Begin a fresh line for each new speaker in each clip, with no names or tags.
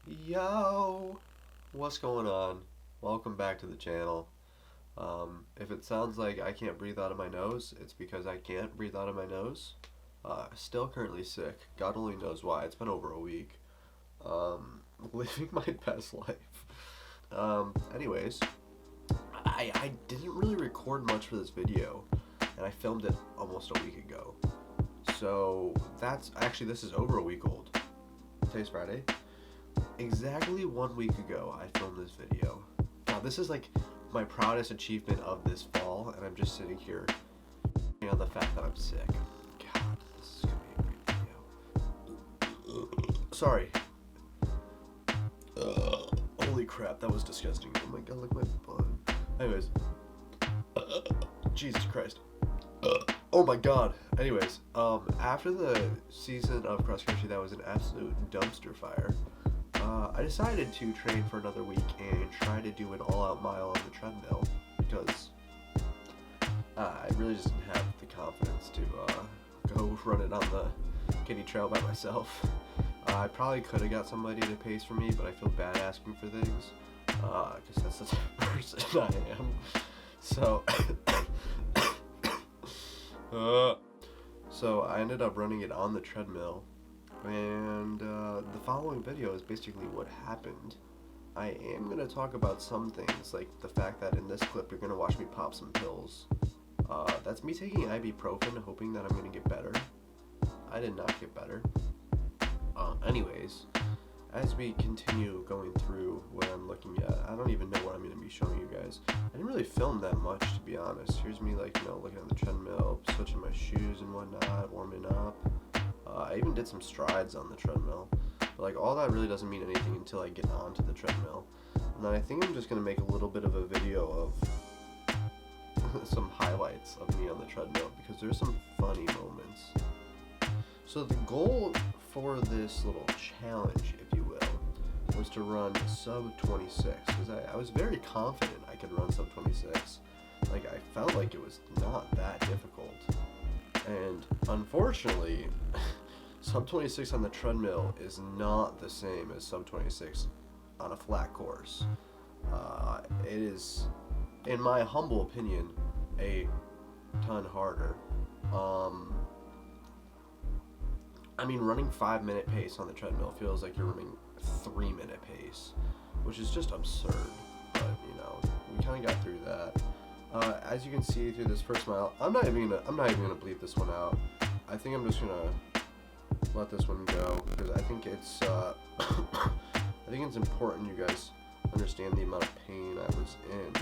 Yo, what's going on? Welcome back to the channel. If it sounds like I can't breathe out of my nose, it's because I can't breathe out of my nose. Still currently sick. God only knows why. It's been over a week. Living my best life. Anyways, I didn't really record much for this video, and I filmed it almost a week ago. So this is over a week old. Today's Friday. Exactly 1 week ago, I filmed this video. Now, this is like my proudest achievement of this fall, and I'm just sitting here on the fact that I'm sick. God, this is gonna be a great video. Sorry. Holy crap, that was disgusting. Oh my god, look at my butt. Anyways. Jesus Christ. Oh my god. Anyways, after the season of cross country that was an absolute dumpster fire, I decided to train for another week and try to do an all-out mile on the treadmill because I really just didn't have the confidence to go run it on the kiddie trail by myself. I probably could have got somebody to pace for me, but I feel bad asking for things because that's the type of person I am. So, so I ended up running it on the treadmill. And the following video is basically what happened. I am going to talk about some things, like the fact that in this clip you're going to watch me pop some pills. That's me taking ibuprofen, hoping that I'm going to get better. I did not get better. Anyways, as we continue going through what I'm looking at, I don't even know what I'm going to be showing you guys. I didn't really film that much, to be honest. Here's me, like, looking at the treadmill, switching my shoes and whatnot, warming up. I even did some strides on the treadmill, but like all that really doesn't mean anything until I get onto the treadmill. And then I think I'm just going to make a little bit of a video of some highlights of me on the treadmill because there's some funny moments. So the goal for this little challenge, if you will, was to run sub 26 because I was very confident I could run sub 26. Like I felt like it was not that difficult. And unfortunately, sub 26 on the treadmill is not the same as sub 26 on a flat course. It is, in my humble opinion, a ton harder. I mean, running 5-minute pace on the treadmill feels like you're running 3-minute pace, which is just absurd. But we kind of got through that. As you can see through this first mile, I'm not even gonna bleep this one out. I think I'm just gonna let this one go because I think it's I think it's important you guys understand the amount of pain I was in.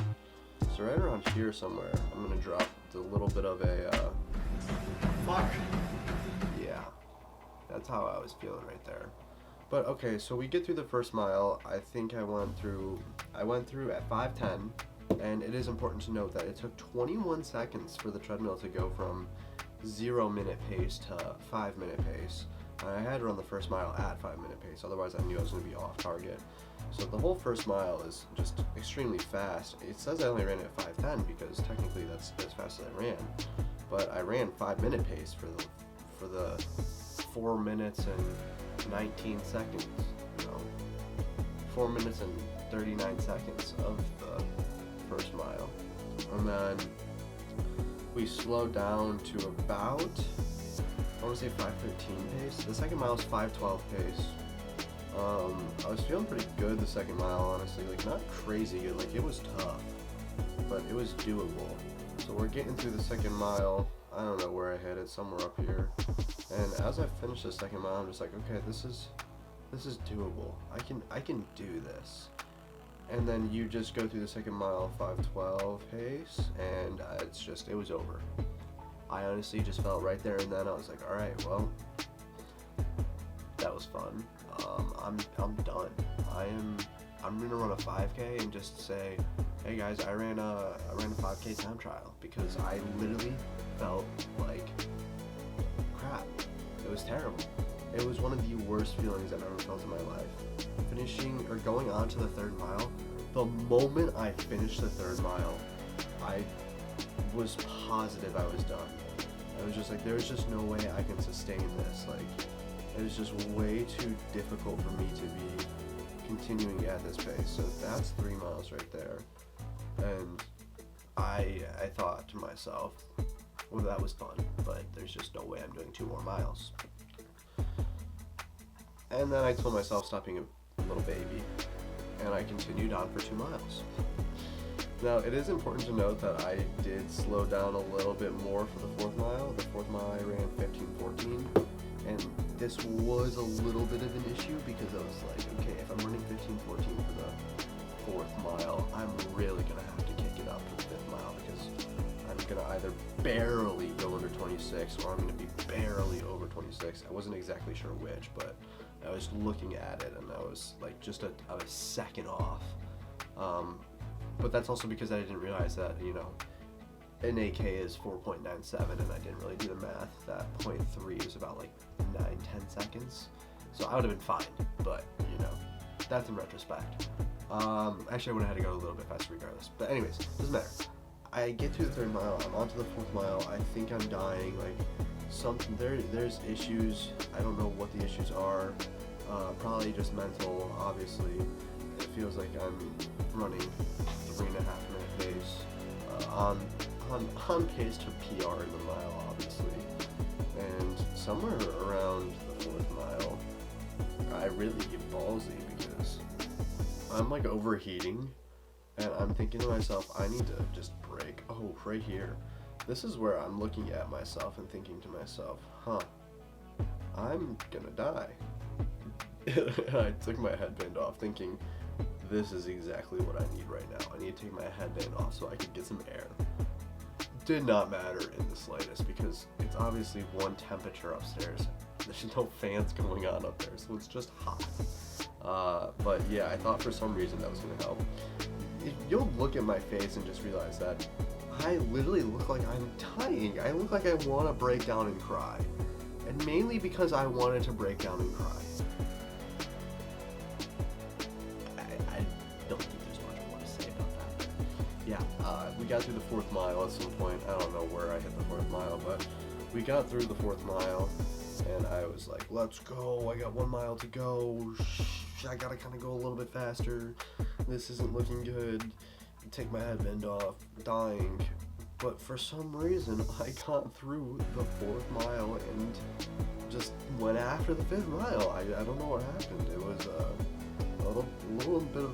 So right around here somewhere, I'm gonna drop a little bit of a fuck. Yeah, that's how I was feeling right there. But okay, so we get through the first mile. I think I went through at 5:10. And it is important to note that it took 21 seconds for the treadmill to go from 0-minute pace to 5-minute pace. And I had to run the first mile at 5-minute pace, otherwise I knew I was going to be off target. So the whole first mile is just extremely fast. It says I only ran at 5:10 because technically that's as fast as I ran. But I ran 5-minute pace for the 4 minutes and 19 seconds. 4 minutes and 39 seconds of the first mile, and then we slowed down to about, I want to say 5:13 pace. The second mile is 5:12 pace. I was feeling pretty good the second mile, honestly, like not crazy good, like it was tough, but it was doable. So we're getting through the second mile. I don't know where I hit it, somewhere up here. And as I finish the second mile, I'm just like, okay, this is doable. I can do this. And then you just go through the second mile 5:12 pace, and it was over. I honestly just felt right there and then I was like, all right, well, that was fun. I'm done. I'm gonna run a 5K and just say, hey guys, I ran a 5K time trial because I literally felt like crap. It was terrible. It was one of the worst feelings I've ever felt in my life. Finishing or going on to the third mile, the moment I finished the third mile, I was positive I was done. I was just like, there's just no way I can sustain this. Like, it was just way too difficult for me to be continuing at this pace. So that's 3 miles right there. And I thought to myself, well, that was fun, but there's just no way I'm doing 2 more miles. And then I told myself, stop being a little baby, and I continued on for 2 miles. Now, it is important to note that I did slow down a little bit more for the 4th mile. The 4th mile I ran 15:14, and this was a little bit of an issue because I was like, okay, if I'm running 15:14 for the 4th mile, I'm really gonna have to kick it up for the 5th mile because I'm gonna either barely go under 26 or I'm gonna be barely over 26. I wasn't exactly sure which, but I was looking at it and I was like just a second off. But that's also because I didn't realize that, you know, an AK is 4.97 and I didn't really do the math. That 0.3 is about like 9-10 seconds. So I would have been fine, but you know, that's in retrospect. Actually I would have had to go a little bit faster regardless. But anyways, doesn't matter. I get to the 3rd mile, I'm on to the 4th mile, I think I'm dying, like something, there's issues, I don't know what the issues are, probably just mental, obviously. It feels like I'm running 3.5 minute pace, on pace to PR in the mile, obviously. And somewhere around the 4th mile, I really get ballsy because I'm like overheating, and I'm thinking to myself, I need to just break. Oh, right here. This is where I'm looking at myself and thinking to myself, I'm gonna die. And I took my headband off thinking, this is exactly what I need right now. I need to take my headband off so I could get some air. Did not matter in the slightest because it's obviously one temperature upstairs. There's no fans going on up there, so it's just hot. But yeah, I thought for some reason that was gonna help. You'll look at my face and just realize that I literally look like I'm dying. I look like I want to break down and cry. And mainly because I wanted to break down and cry. I don't think there's much more to say about that. Yeah, we got through the 4th mile at some point. I don't know where I hit the 4th mile, but we got through the 4th mile and I was like, let's go. I got 1 mile to go. I gotta kind of go a little bit faster. This isn't looking good. Take my headband off, dying. But for some reason, I got through the 4th mile and just went after the 5th mile. I don't know what happened. It was a little bit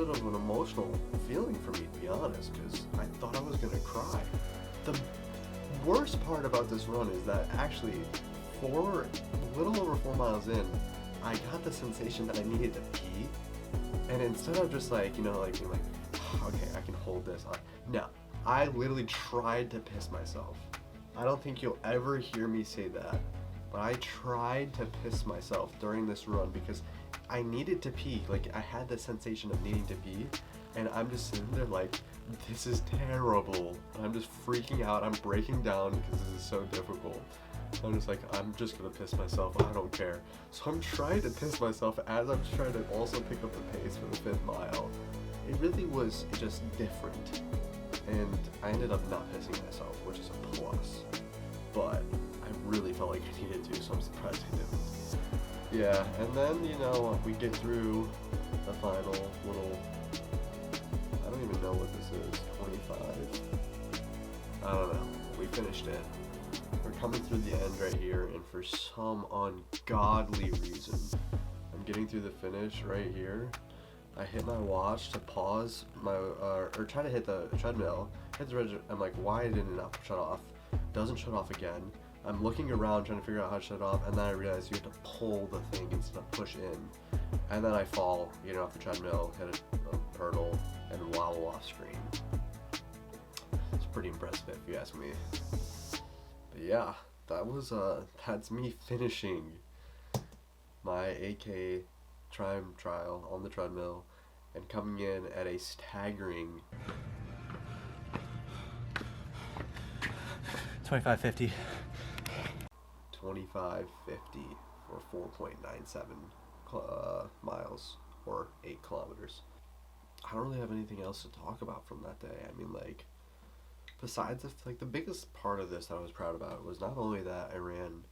of an emotional feeling for me, to be honest, because I thought I was gonna cry. The worst part about this run is that actually, a little over 4 miles in, I got the sensation that I needed to pee, and instead of just like, you know, like being like, okay, I can hold this. No, I literally tried to piss myself. I don't think you'll ever hear me say that, but I tried to piss myself during this run because I needed to pee. Like, I had the sensation of needing to pee, and I'm just sitting there like, this is terrible. I'm just freaking out. I'm breaking down because this is so difficult. I'm just like, I'm just gonna piss myself. I don't care. So I'm trying to piss myself as I'm trying to also pick up the pace for the 5th mile. It really was just different, and I ended up not pissing myself, which is a plus, but I really felt like I needed to, so I'm surprised I didn't. Yeah, and then, you know, we get through the final little, I don't even know what this is, 25, I don't know, we finished it. We're coming through the end right here, and for some ungodly reason, I'm getting through the finish right here. I hit my watch to pause my, or try to hit the treadmill. Hit the register. I'm like, why didn't it not shut off? Doesn't shut off again. I'm looking around trying to figure out how to shut it off, and then I realize you have to pull the thing instead of push in. And then I fall, you know, off the treadmill, hit a hurdle, and wobble off screen. It's pretty impressive if you ask me. But yeah, that's me finishing my AK time trial on the treadmill and coming in at a staggering
25:50.
25:50 for 4.97 miles or 8 kilometers. I don't really have anything else to talk about from that day. I mean, like, besides the biggest part of this that I was proud about was not only that I ran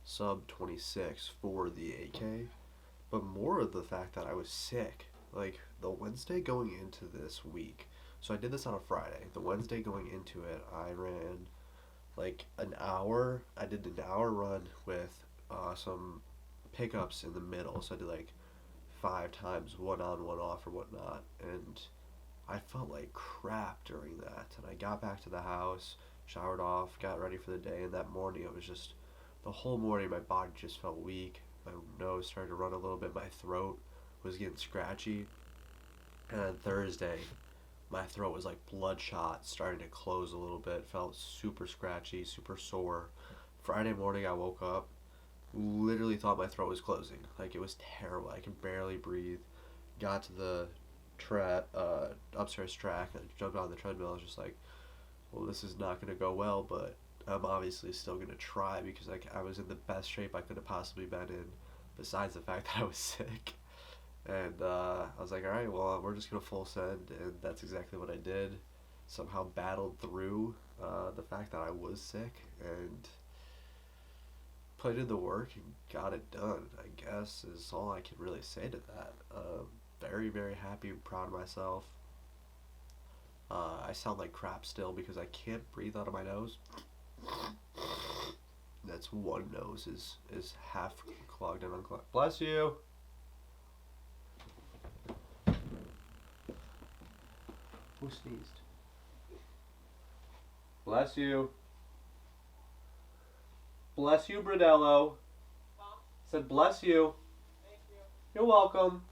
sub 26 for the AK, but more of the fact that I was sick. Like the Wednesday going into this week, so I did this on a Friday. The Wednesday going into it, I ran like an hour. I did an hour run with some pickups in the middle. So I did like 5 times, one on, one off, or whatnot. And I felt like crap during that. And I got back to the house, showered off, got ready for the day. And that morning, it was just the whole morning, my body just felt weak. My nose started to run a little bit. My throat was getting scratchy. And Thursday, my throat was like bloodshot, starting to close a little bit, felt super scratchy, super sore. Friday morning, I woke up, literally thought my throat was closing. Like, it was terrible. I could barely breathe. Got to the upstairs track, and I jumped on the treadmill. I was just like, well, this is not going to go well, but I'm obviously still going to try because like I was in the best shape I could have possibly been in, besides the fact that I was sick. And I was like, all right, well, we're just going to full send. And that's exactly what I did. Somehow battled through the fact that I was sick and put in the work and got it done, I guess, is all I can really say to that. Very, very happy, proud of myself. I sound like crap still because I can't breathe out of my nose. That's one nose is half clogged and unclogged. Bless you! Who sneezed? Bless you. Bless you, Bradello. Huh? Said bless you. Thank you. You're welcome.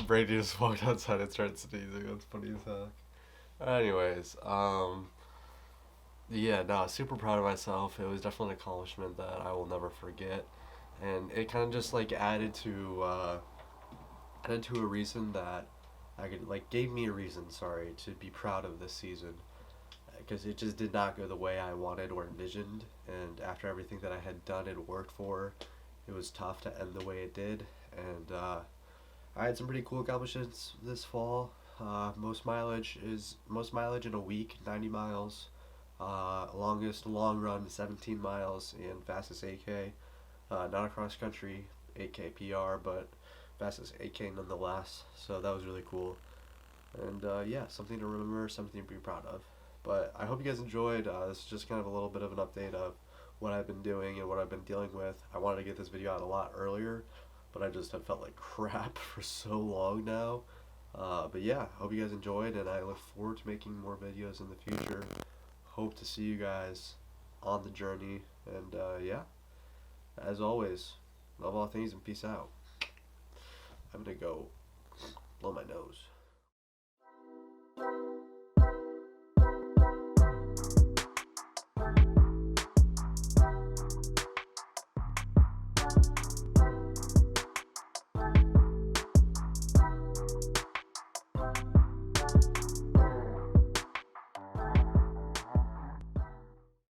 Brady just walked outside and started sneezing. That's funny as heck. Anyways, yeah, no, super proud of myself. It was definitely an accomplishment that I will never forget. And it kind of just like added to a reason that I could, like, gave me a reason, sorry, to be proud of this season, because it just did not go the way I wanted or envisioned, and after everything that I had done and worked for, it was tough to end the way it did. And I had some pretty cool accomplishments this fall. Most mileage in a week, 90 miles. Longest long run, 17 miles, and fastest 8K. Not a cross country 8K PR, but fastest 8K nonetheless. So that was really cool. And yeah, something to remember, something to be proud of. But I hope you guys enjoyed. This is just kind of a little bit of an update of what I've been doing and what I've been dealing with. I wanted to get this video out a lot earlier, but I just have felt like crap for so long now. But yeah, hope you guys enjoyed, and I look forward to making more videos in the future. Hope to see you guys on the journey. And yeah, as always, love all things and peace out. I'm gonna go blow my nose.